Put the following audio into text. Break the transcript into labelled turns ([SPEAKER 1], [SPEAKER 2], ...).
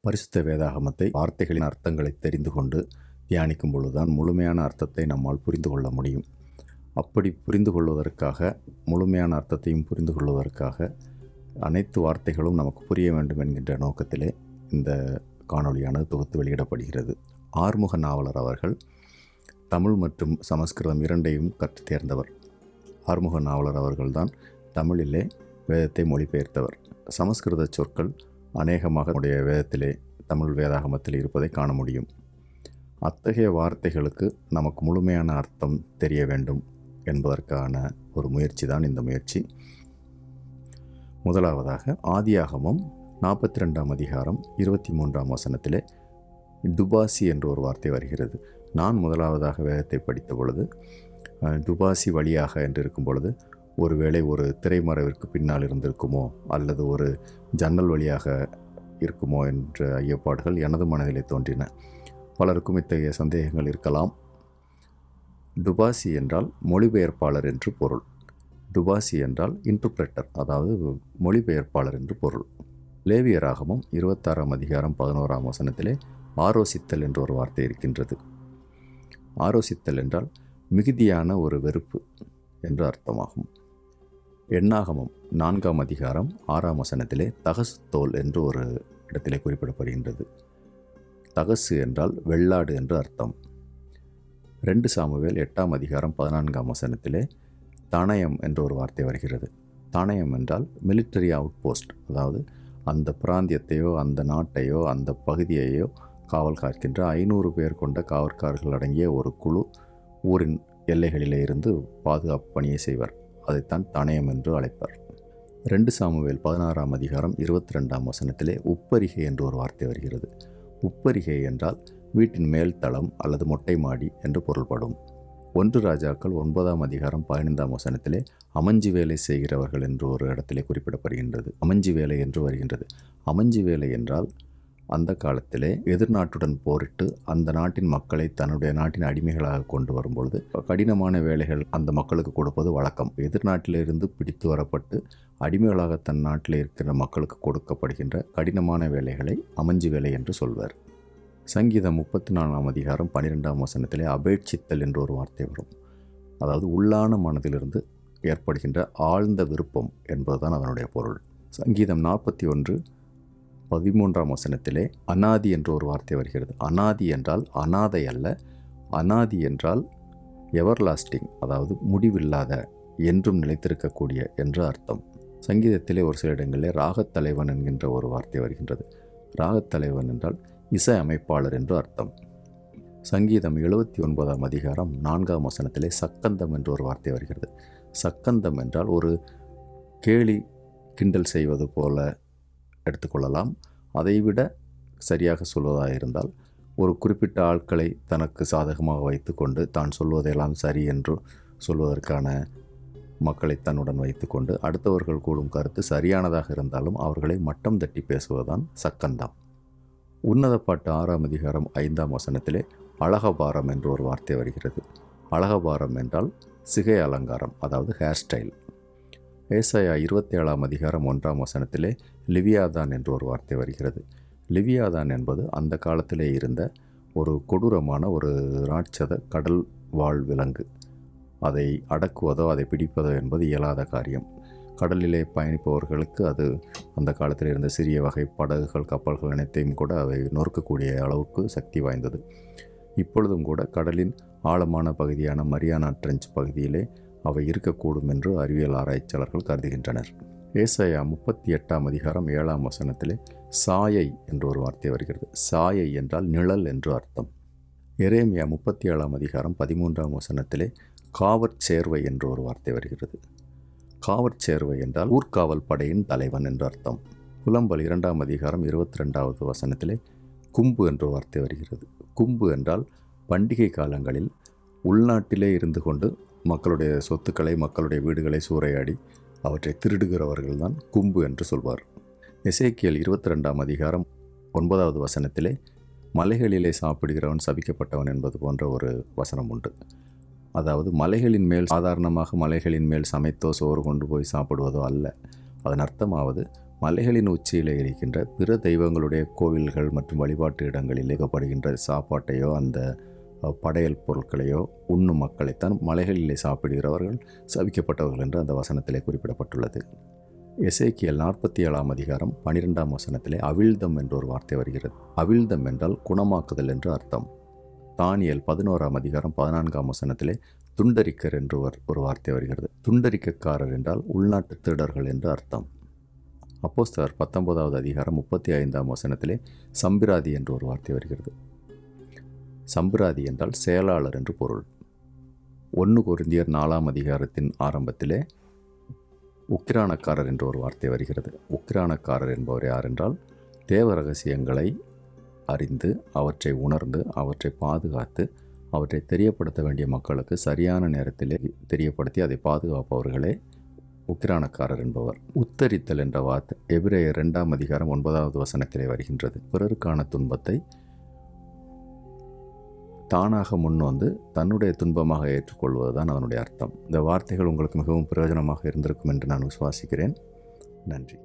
[SPEAKER 1] பரிசுத்த வேதாகமத்தை வார்த்தைகளின் அர்த்தங்களை தெரிந்து கொண்டு தியானிக்கும் பொழுதுதான் முழுமையான அர்த்தத்தை நம்மால் புரிந்து கொள்ள முடியும். அப்படி புரிந்து கொள்வதற்காக, முழுமையான அர்த்தத்தையும் புரிந்து கொள்வதற்காக அனைத்து வார்த்தைகளும் நமக்கு புரிய வேண்டும் என்கின்ற நோக்கத்திலே இந்த காணொளியானது தொகுத்து வெளியிடப்படுகிறது. ஆறுமுக நாவலர் அவர்கள் தமிழ் மற்றும் சமஸ்கிருதம் இரண்டையும் கற்றுத் தேர்ந்தவர். ஆறுமுக நாவலர் அவர்கள்தான் தமிழிலே வேதத்தை மொழிபெயர்த்தவர். சமஸ்கிருத சொற்கள் அநேகமாக நம்முடைய வேதத்திலே, தமிழ் வேதாகமத்தில் இருப்பதை காண முடியும். அத்தகைய வார்த்தைகளுக்கு நமக்கு முழுமையான அர்த்தம் தெரிய வேண்டும் என்பதற்கான ஒரு முயற்சி தான் இந்த முயற்சி. முதலாவதாக ஆதியாகமம் 42ஆம் அதிகாரம் 23ஆம் வசனத்திலே டுபாசி என்ற ஒரு வார்த்தை வருகிறது. நான் முதலாவதாக வேதத்தை படித்த பொழுது டுபாசி வழியாக என்று இருக்கும் பொழுது ஒருவேளை ஒரு திரைமறைவிற்கு பின்னால் இருந்திருக்குமோ அல்லது ஒரு ஜன்னல் வழியாக இருக்குமோ என்ற ஐயப்பாடுகள் எனது மனதிலே தோன்றின. பலருக்கும் இத்தகைய சந்தேகங்கள் இருக்கலாம். டுபாசி என்றால் மொழிபெயர்ப்பாளர் என்று பொருள். டுபாசி என்றால் இன்டர்பிரட்டர், அதாவது மொழிபெயர்ப்பாளர் என்று பொருள். லேவியராகமம் 26ஆம் அதிகாரம் 11ஆம் வசனத்திலே ஆரோசித்தல் என்ற ஒரு வார்த்தை இருக்கின்றது. ஆரோசித்தல் என்றால் மிகுதியான ஒரு வெறுப்பு என்று அர்த்தமாகும். எண்ணாகமம் 4ஆம் அதிகாரம் 6ஆம் வசனத்திலே தகசு தோல் என்று ஒரு இடத்திலே குறிப்பிடப்படுகின்றது. தகசு என்றால் வெள்ளாடு என்று அர்த்தம். 2 சாமுவேல் 8ஆம் அதிகாரம் 14ஆம் வசனத்திலே தானயம் என்ற ஒரு வார்த்தை வருகிறது. தானயம் என்றால் மிலிட்டரி அவுட் போஸ்ட், அதாவது அந்த பிராந்தியத்தையோ அந்த நாட்டையோ அந்த பகுதியையோ காவல் காக்கின்ற 500 பேர் கொண்ட காவற்காரர்கள் அடங்கிய ஒரு குழு ஊரின் எல்லைகளிலே இருந்து பாதுகாப்பு பணியை செய்வர். அதைத்தான் தானயம் என்று அழைப்பர். 2 சாமுவேல் 16ஆம் அதிகாரம் 22ஆம் வசனத்திலே உப்பரிகை என்று ஒரு வார்த்தை வருகிறது. உப்பரிகை என்றால் வீட்டின் மேல் தளம் அல்லது மொட்டை மாடி என்று பொருள்படும். 1 ராஜாக்கள் 9ஆம் அதிகாரம் 15ஆம் வசனத்திலே அமஞ்சி வேலை செய்கிறவர்கள் என்று ஒரு இடத்திலே குறிப்பிடப்படுகின்றது. அமஞ்சி வேலை என்று வருகின்றது. அமஞ்சி வேலை என்றால் அந்த காலத்திலே எதிர்நாட்டுடன் போரிட்டு அந்த நாட்டின் மக்களை தன்னுடைய நாட்டின் அடிமைகளாக கொண்டு வரும்பொழுது கடினமான வேலைகள் அந்த மக்களுக்கு கொடுப்பது வழக்கம். எதிர்நாட்டிலிருந்து பிடித்து வரப்பட்டு அடிமைகளாக தன் நாட்டில் இருக்கிற மக்களுக்கு கொடுக்கப்படுகின்ற கடினமான வேலைகளை அமஞ்சி வேலை என்று சொல்வர். சங்கீதம் 34ஆம் அதிகாரம் 12ஆம் வசனத்திலே அபேட்சித்தல் என்று ஒரு வார்த்தை வரும். அதாவது உள்ளான மனதிலிருந்து ஏற்படுகின்ற ஆழ்ந்த விருப்பம் என்பதுதான் அதனுடைய பொருள். சங்கீதம் 41:13ஆம் வசனத்திலே அனாதி என்ற ஒரு வார்த்தை வருகிறது. அனாதி என்றால் அனாதை அல்ல, அனாதி என்றால் எவர்லாஸ்டிங், அதாவது முடிவில்லாத, என்றும் நிலைத்திருக்கக்கூடிய என்று அர்த்தம். சங்கீதத்திலே ஒரு சில இடங்களிலே ராகத்தலைவன் என்கின்ற ஒரு வார்த்தை வருகின்றது. ராகத்தலைவன் என்றால் இசை அமைப்பாளர் என்று அர்த்தம். சங்கீதம் 79ஆம் அதிகாரம் 4ஆம் வசனத்திலே சக்கந்தம் என்ற ஒரு வார்த்தை வருகிறது. சக்கந்தம் என்றால் ஒரு கேலி கிண்டல் செய்வது போல எடுத்துக்கொள்ளலாம். அதைவிட சரியாக சொல்வதாக இருந்தால் ஒரு குறிப்பிட்ட ஆட்களை தனக்கு சாதகமாக வைத்து கொண்டு தான் சொல்வதெல்லாம் சரி என்று சொல்வதற்கான மக்களை தன்னுடன் வைத்துக்கொண்டு அடுத்தவர்கள் கூறும் கருத்து சரியானதாக இருந்தாலும் அவர்களை மட்டம் தட்டி பேசுவதுதான் சக்கந்தம். உன்னத பாட்டு 6ஆம் அதிகாரம் 5ஆம் வசனத்திலே அழகபாரம் என்று ஒரு வார்த்தை வருகிறது. அழகபாரம் என்றால் சிகை அலங்காரம், அதாவது ஹேர் ஸ்டைல். ஏசாயா 27ஆம் அதிகாரம் 1ஆம் வசனத்திலே லிவியாதான் என்று ஒரு வார்த்தை வருகிறது. லிவியாதான் என்பது அந்த காலத்திலே இருந்த ஒரு கொடூரமான ஒரு ராட்சத கடல் வாழ் விலங்கு. அதை அடக்குவதோ அதை பிடிப்பதோ என்பது இயலாத காரியம். கடலிலே பயணிப்பவர்களுக்கு அது அந்த காலத்தில் இருந்த சிறிய வகை படகுகள், கப்பல்கள் அனைத்தையும் கூட அவை நொறுக்கக்கூடிய அளவுக்கு சக்தி வாய்ந்தது. இப்பொழுதும் கூட கடலின் ஆழமான பகுதியான மரியானா ட்ரெஞ்ச் பகுதியிலே அவை இருக்கக்கூடும் என்று அறிவியல் ஆராய்ச்சியாளர்கள் கருதுகின்றனர். ஏசாயா 38ஆம் அதிகாரம் 7ஆம் வசனத்திலே சாயை என்று ஒரு வார்த்தை வருகிறது. சாயை என்றால் நிழல் என்று அர்த்தம். எரேமியா 37ஆம் அதிகாரம் 13ஆம் வசனத்திலே காவற்சேர்வை என்று ஒரு வார்த்தை வருகிறது. காவற்சேர்வை என்றால் ஊர்காவல் படையின் தலைவன் என்று அர்த்தம். புலம்பல் 2ஆம் அதிகாரம் 22வது வசனத்திலே கும்பு என்ற வார்த்தை வருகிறது. கும்பு என்றால் பண்டிகை காலங்களில் உள்நாட்டிலே இருந்து கொண்டு மக்களுடைய சொத்துக்களை, மக்களுடைய வீடுகளை சூறையாடி அவற்றை திருடுகிறவர்கள்தான் கும்பு என்று சொல்வார். எசேக்கியேல் 22ஆம் அதிகாரம் 9வது வசனத்திலே மலைகளிலே சாப்பிடுகிறவன் சபிக்கப்பட்டவன் என்பது போன்ற ஒரு வசனம் உண்டு. அதாவது மலைகளின் மேல், சாதாரணமாக மலைகளின் மேல் சமைத்தோ சோறு கொண்டு போய் சாப்பிடுவதோ அல்ல. அதன் அர்த்தமாவது மலைகளின் உச்சியில் இருக்கின்ற பிற தெய்வங்களுடைய கோவில்கள் மற்றும் வழிபாட்டு இடங்களில் இயக்கப்படுகின்ற சாப்பாட்டையோ அந்த படையல் பொருட்களையோ உண்ணும் மக்களைத்தான் மலைகளிலே சாப்பிடுகிறவர்கள் சபிக்கப்பட்டவர்கள் என்று அந்த வசனத்திலே குறிப்பிடப்பட்டுள்ளது. எசேக்கியேல் 47ஆம் அதிகாரம் 12ஆம் வசனத்திலே அவிழ்தம் என்ற ஒரு வார்த்தை வருகிறது. அவிழ்தம் என்றால் குணமாக்குதல் என்று அர்த்தம். தானியேல் 11ஆம் அதிகாரம் 14ஆம் வசனத்திலே துண்டரிக்கர் என்று ஒரு வார்த்தை வருகிறது. துண்டரிக்கக்காரர் என்றால் உள்நாட்டு திருடர்கள் என்று அர்த்தம். அப்போஸ்தலர் 19வது அதிகாரம் 35ஆம் வசனத்திலே சம்பிராதி என்று ஒரு வார்த்தை வருகிறது. சம்பிராதி என்றால் செயலாளர் என்று பொருள். 1 கொரிந்தியர் 4ஆம் அதிகாரத்தின் ஆரம்பத்திலே உக்கிரானக்காரர் என்று ஒரு வார்த்தை வருகிறது. உக்கிரானக்காரர் என்பவர் யார் என்றால் தேவ ரகசியங்களை அறிந்து அவற்றை உணர்ந்து அவற்றை பாதுகாத்து அவற்றை தெரியப்படுத்த வேண்டிய மக்களுக்கு சரியான நேரத்திலே தெரியப்படுத்தி அதை பாதுகாப்பவர்களே உக்கிரானக்காரர் என்பவர். உத்தரித்தல் என்ற வார்த்தை எபிரேயர் 2ஆம் அதிகாரம் 9வது வசனத்திலே வருகின்றது. பிறருக்கான துன்பத்தை தானாக முன்வந்து தன்னுடைய துன்பமாக ஏற்றுக்கொள்வதுதான் அதனுடைய அர்த்தம். இந்த வார்த்தைகள் உங்களுக்கு மிகவும் பிரயோஜனமாக இருந்திருக்கும் என்று நான் விசுவாசிக்கிறேன். நன்றி.